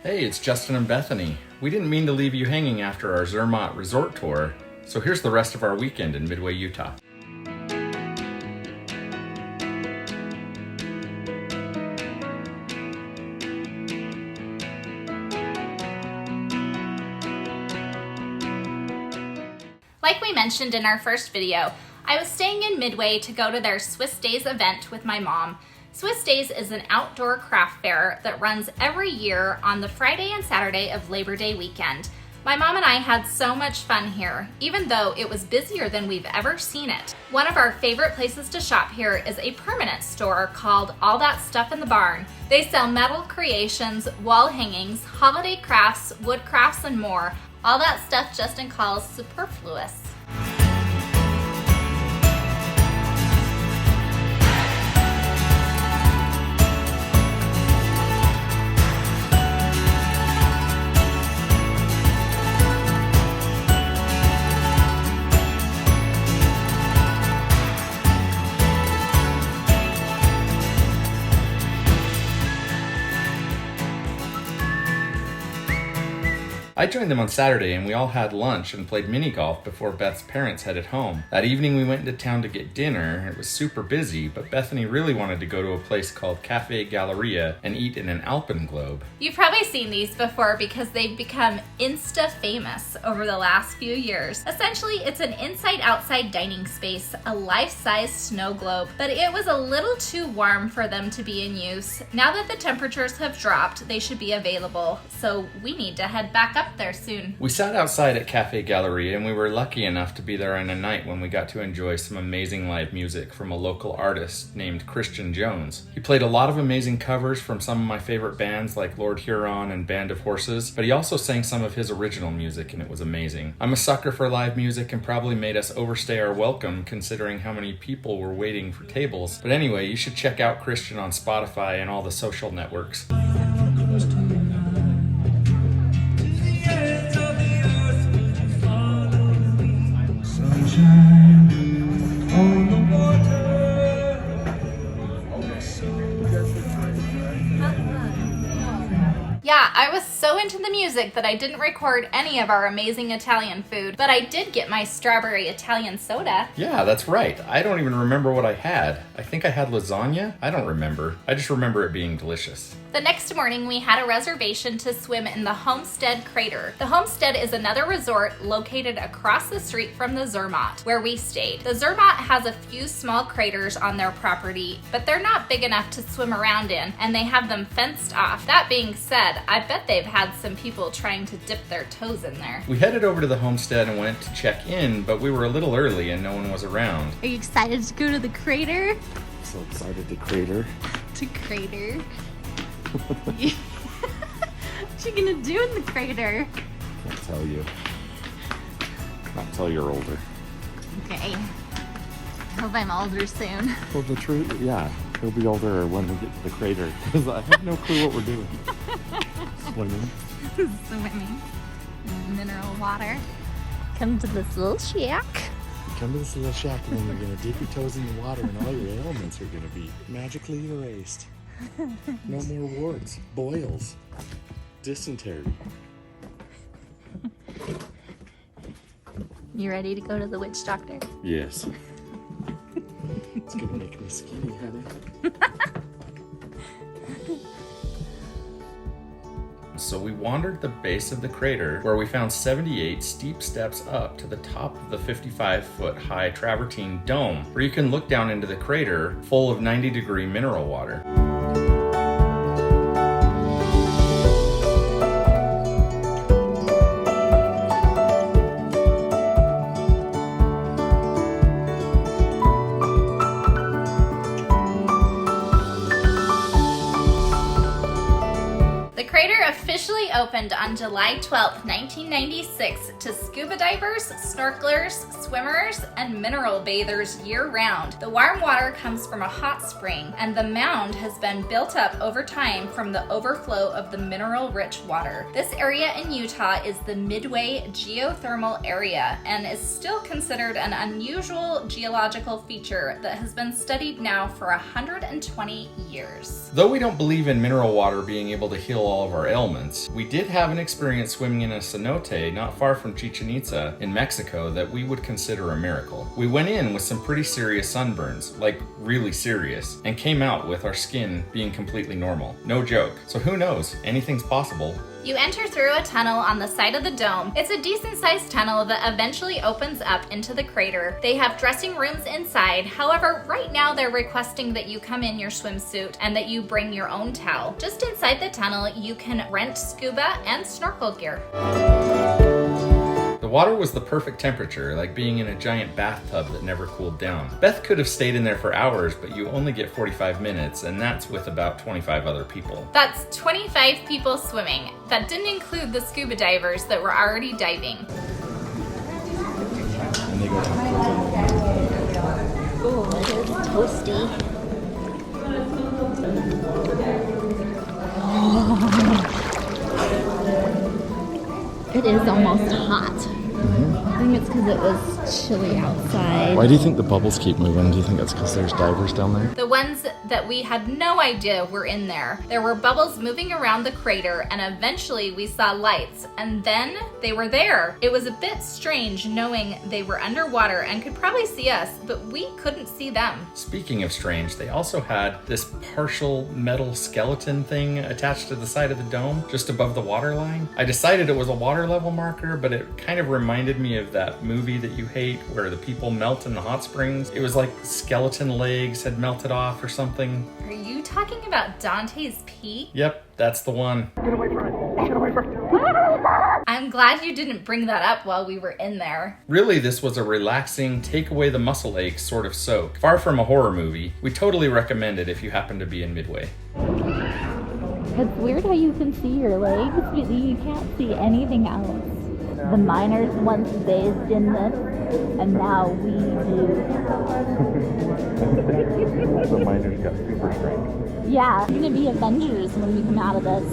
Hey, it's Justin and Bethany. We didn't mean to leave you hanging after our Zermatt Resort tour, so here's the rest of our weekend in Midway, Utah. Like we mentioned in our first video, I was staying in Midway to go to their Swiss Days event with my mom. Swiss Days is an outdoor craft fair that runs every year on the Friday and Saturday of Labor Day weekend. My mom and I had so much fun here, even though it was busier than we've ever seen it. One of our favorite places to shop here is a permanent store called All That Stuff in the Barn. They sell metal creations, wall hangings, holiday crafts, wood crafts, and more. All that stuff Justin calls superfluous. I joined them on Saturday and we all had lunch and played mini golf before Beth's parents headed home. That evening we went into town to get dinner. It was super busy, but Bethany really wanted to go to a place called Cafe Galleria and eat in an Alpenglobe. You've probably seen these before because they've become Insta-famous over the last few years. Essentially, it's an inside-outside dining space, a life-size snow globe, but it was a little too warm for them to be in use. Now that the temperatures have dropped, they should be available, so we need to head back up there soon. We sat outside at Cafe Galleria and we were lucky enough to be there on a night when we got to enjoy some amazing live music from a local artist named Christian Jones. He played a lot of amazing covers from some of my favorite bands like Lord Huron and Band of Horses, but he also sang some of his original music and it was amazing. I'm a sucker for live music and probably made us overstay our welcome considering how many people were waiting for tables. But anyway, you should check out Christian on Spotify and all the social networks. Yeah, I was so into the music that I didn't record any of our amazing Italian food, but I did get my strawberry Italian soda. Yeah, that's right. I don't even remember what I had. I think I had lasagna. I don't remember. I just remember it being delicious. The next morning, we had a reservation to swim in the Homestead Crater. The Homestead is another resort located across the street from the Zermatt, where we stayed. The Zermatt has a few small craters on their property, but they're not big enough to swim around in, and they have them fenced off. That being said, I bet they've had some people trying to dip their toes in there. We headed over to the Homestead and went to check in, but we were a little early and no one was around. Are you excited to go to the crater? So excited to crater. To crater? What you gonna do in the crater? Can't tell you. Not until you're older. Okay. I hope I'm older soon. Well, the truth, yeah. He'll be older when we get to the crater, because I have no clue what we're doing. Swimming. Swimming. Mineral water. Come to this little shack. You come to this little shack and then you're going to dip your toes in the water and all your ailments are going to be magically erased. No more warts, boils, dysentery. You ready to go to the witch doctor? Yes. It's going to make me skinny, honey. So we wandered the base of the crater where we found 78 steep steps up to the top of the 55-foot high travertine dome where you can look down into the crater full of 90-degree mineral water. Officially opened on July 12, 1996 to scuba divers, snorkelers, swimmers, and mineral bathers year-round. The warm water comes from a hot spring, and the mound has been built up over time from the overflow of the mineral-rich water. This area in Utah is the Midway geothermal area and is still considered an unusual geological feature that has been studied now for 120 years. Though we don't believe in mineral water being able to heal all of of our ailments, we did have an experience swimming in a cenote not far from Chichen Itza in Mexico that we would consider a miracle. We went in with some pretty serious sunburns, like really serious, and came out with our skin being completely normal. No joke. So who knows? Anything's possible. You enter through a tunnel on the side of the dome. It's a decent-sized tunnel that eventually opens up into the crater. They have dressing rooms inside. However, right now they're requesting that you come in your swimsuit and that you bring your own towel. Just inside the tunnel, you can rent scuba and snorkel gear. The water was the perfect temperature, like being in a giant bathtub that never cooled down. Beth could have stayed in there for hours, but you only get 45 minutes, and that's with about 25 other people. That's 25 people swimming. That didn't include the scuba divers that were already diving. And they go Ooh, it is toasty. It is almost hot. I think it's because it was chilly outside. Why do you think the bubbles keep moving? Do you think it's because there's divers down there? The ones that we had no idea were in there. There were bubbles moving around the crater, and eventually we saw lights, and then they were there. It was a bit strange knowing they were underwater and could probably see us, but we couldn't see them. Speaking of strange, they also had this partial metal skeleton thing attached to the side of the dome, just above the water line. I decided it was a water level marker, but it kind of reminded me of that movie that you hate where the people melt in the hot springs. It was like skeleton legs had melted off or something. Are you talking about Dante's Peak? Yep, that's the one. Get away from it! Get away from it! I'm glad you didn't bring that up while we were in there. Really, this was a relaxing, take away the muscle aches sort of soak. Far from a horror movie, we totally recommend it if you happen to be in Midway. It's weird how you can see your legs, but you can't see anything else. The miners once bathed in this, and now we do. The miners got super strength. Yeah, we're gonna be Avengers when we come out of this.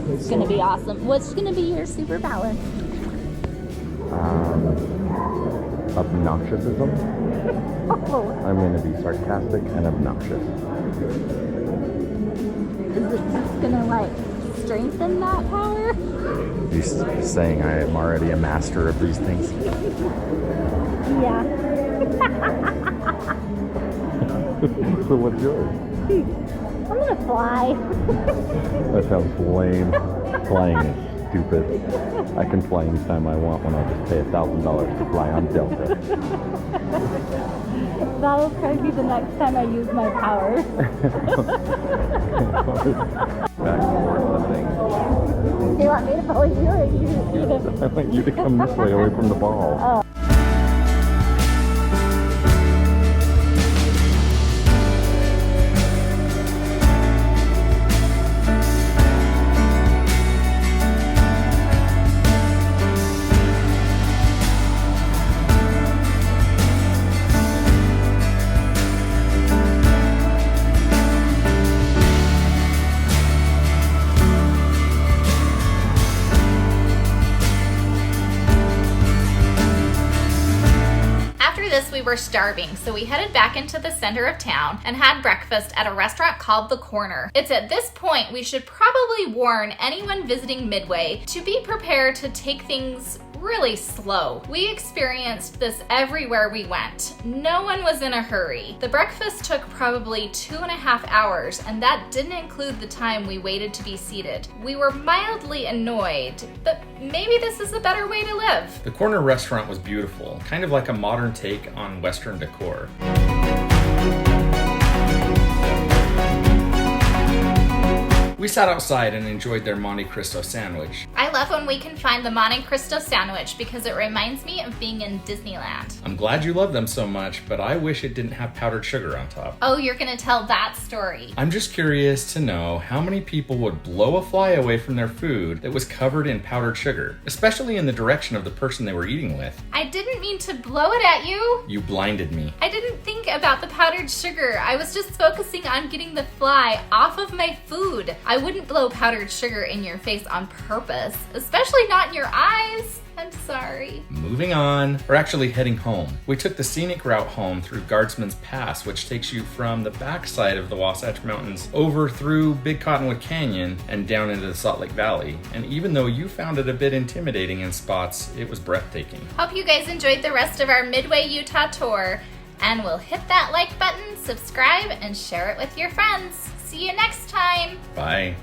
It's gonna be awesome. What's gonna be your superpower? Obnoxiousism. Oh, I'm going to be sarcastic and obnoxious. is it just gonna like strengthen that power? He's saying I am already a master of these things. Yeah. So what's yours? I'm gonna fly. That sounds lame. Flying is stupid. I can fly anytime I want when I just pay $1,000 to fly on Delta. That'll probably be the next time I use my power. Back towards the thing. You want me to follow you or you? I want you to come this way away from the ball. Oh. We were starving, so we headed back into the center of town and had breakfast at a restaurant called The Corner. It's at this point we should probably warn anyone visiting Midway to be prepared to take things really slow. We experienced this everywhere we went. No one was in a hurry. The breakfast took probably 2.5 hours, and that didn't include the time we waited to be seated. We were mildly annoyed, but maybe this is a better way to live. The Corner restaurant was beautiful, kind of like a modern take on Western decor. We sat outside and enjoyed their Monte Cristo sandwich. I love when we can find the Monte Cristo sandwich because it reminds me of being in Disneyland. I'm glad you love them so much, but I wish it didn't have powdered sugar on top. Oh, you're gonna tell that story. I'm just curious to know how many people would blow a fly away from their food that was covered in powdered sugar, especially in the direction of the person they were eating with. I didn't mean mean to blow it at you. You blinded me. I didn't think about the powdered sugar. I was just focusing on getting the fly off of my food. I wouldn't blow powdered sugar in your face on purpose, especially not in your eyes. I'm sorry. Moving on. We're actually heading home. We took the scenic route home through Guardsman's Pass, which takes you from the backside of the Wasatch Mountains over through Big Cottonwood Canyon and down into the Salt Lake Valley. And even though you found it a bit intimidating in spots, it was breathtaking. Hope you guys enjoyed the rest of our Midway, Utah tour. And we'll hit that like button, subscribe, and share it with your friends. See you next time. Bye.